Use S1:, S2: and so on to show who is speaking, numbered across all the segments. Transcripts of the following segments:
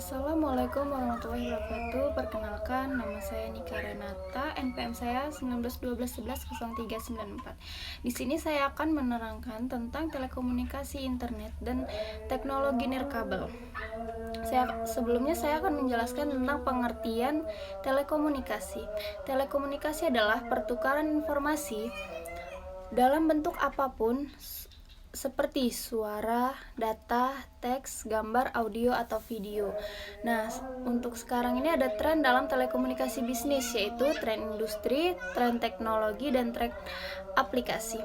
S1: Assalamualaikum warahmatullahi wabarakatuh. Perkenalkan, nama saya Nika Renata, NPM saya 1912110394. Di sini saya akan menerangkan tentang telekomunikasi internet dan teknologi nirkabel. Sebelumnya saya akan menjelaskan tentang pengertian telekomunikasi. Telekomunikasi adalah pertukaran informasi dalam bentuk apapun seperti suara, data, teks, gambar, audio, atau video. Nah, untuk sekarang ini ada tren dalam telekomunikasi bisnis, yaitu tren industri, tren teknologi, dan tren aplikasi.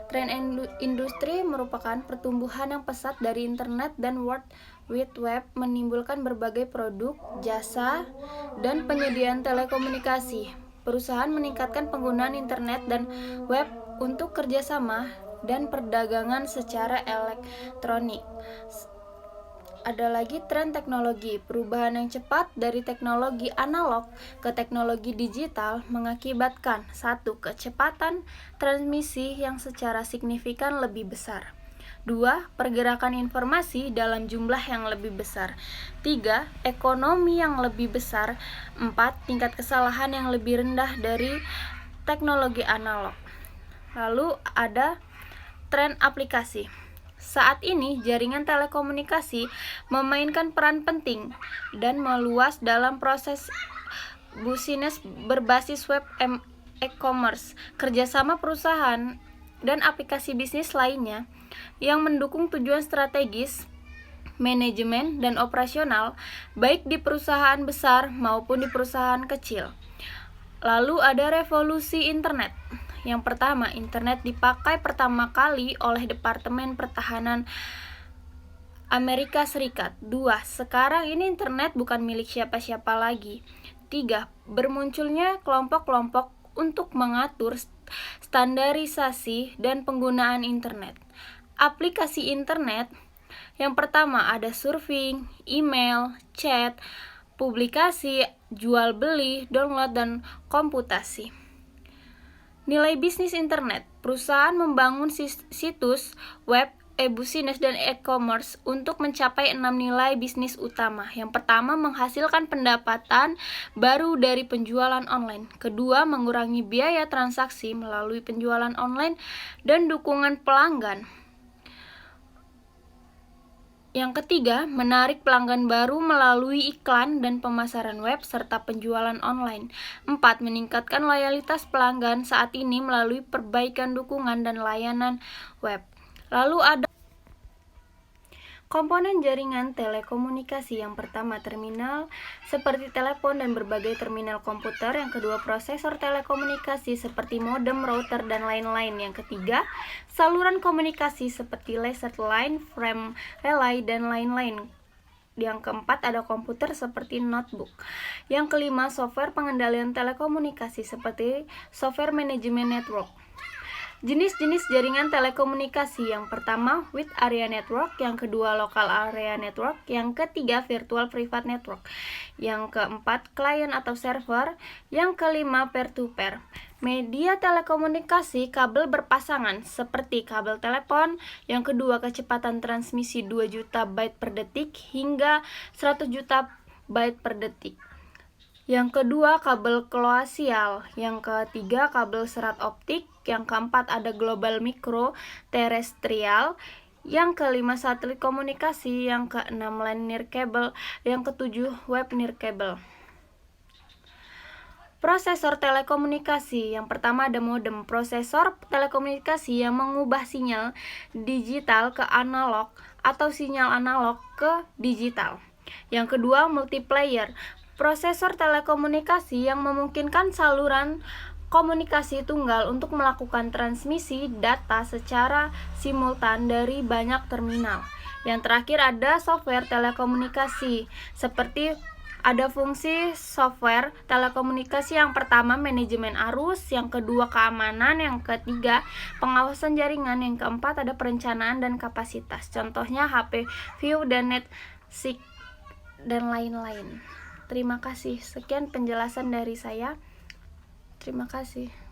S1: Tren industri merupakan pertumbuhan yang pesat dari internet dan World Wide Web, menimbulkan berbagai produk, jasa, dan penyediaan telekomunikasi. Perusahaan meningkatkan penggunaan internet dan web untuk kerjasama dan perdagangan secara elektronik. Ada lagi tren teknologi. Perubahan yang cepat dari teknologi analog ke teknologi digital mengakibatkan satu, kecepatan transmisi yang secara signifikan lebih besar. 2. Pergerakan informasi dalam jumlah yang lebih besar. 3. Ekonomi yang lebih besar. 4. Tingkat kesalahan yang lebih rendah dari teknologi analog. Lalu ada tren aplikasi. Saat ini, jaringan telekomunikasi memainkan peran penting dan meluas dalam proses bisnis berbasis web e-commerce, kerjasama perusahaan, dan aplikasi bisnis lainnya yang mendukung tujuan strategis, manajemen, dan operasional, baik di perusahaan besar maupun di perusahaan kecil. Lalu ada revolusi internet. Yang pertama, internet dipakai pertama kali oleh Departemen Pertahanan Amerika Serikat. 2. Sekarang ini internet bukan milik siapa-siapa lagi. 3. Bermunculnya kelompok-kelompok untuk mengatur standarisasi dan penggunaan internet. Aplikasi internet yang pertama ada surfing, email, chat, publikasi, jual beli, download, dan komputasi. Nilai bisnis internet. Perusahaan membangun situs web, e-business, dan e-commerce untuk mencapai 6 nilai bisnis utama. Yang pertama, menghasilkan pendapatan baru dari penjualan online. Kedua, mengurangi biaya transaksi melalui penjualan online dan dukungan pelanggan. Yang ketiga, menarik pelanggan baru melalui iklan dan pemasaran web serta penjualan online. 4. Meningkatkan loyalitas pelanggan saat ini melalui perbaikan dukungan dan layanan web. Lalu ada komponen jaringan telekomunikasi. Yang pertama, terminal seperti telepon dan berbagai terminal komputer. Yang kedua, prosesor telekomunikasi seperti modem, router, dan lain-lain. Yang ketiga, saluran komunikasi seperti laser line, frame relay, dan lain-lain. Yang keempat, ada komputer seperti notebook. Yang kelima, software pengendalian telekomunikasi seperti software manajemen network. Jenis-jenis jaringan telekomunikasi. Yang pertama, wide area network. Yang kedua, local area network. Yang ketiga, virtual private network. Yang keempat, client atau server. Yang kelima, peer-to-peer. Media telekomunikasi kabel berpasangan seperti kabel telepon. Yang kedua, kecepatan transmisi 2 juta byte per detik hingga 100 juta byte per detik. Yang kedua, kabel koaksial. Yang ketiga, kabel serat optik. Yang keempat, ada global mikro terestrial. Yang kelima, satelit komunikasi. Yang keenam, LAN nirkabel. Yang ketujuh, web nirkabel. Prosesor telekomunikasi. Yang pertama ada modem. Prosesor telekomunikasi yang mengubah sinyal digital ke analog atau sinyal analog ke digital. Yang kedua, multiplayer. Prosesor telekomunikasi yang memungkinkan saluran komunikasi tunggal untuk melakukan transmisi data secara simultan dari banyak terminal. Yang terakhir ada software telekomunikasi, seperti ada fungsi software telekomunikasi. Yang pertama, manajemen arus. Yang kedua, keamanan. Yang ketiga, pengawasan jaringan. Yang keempat, ada perencanaan dan kapasitas. Contohnya HP View dan NetSync dan lain-lain. Terima kasih. Sekian penjelasan dari saya. Terima kasih.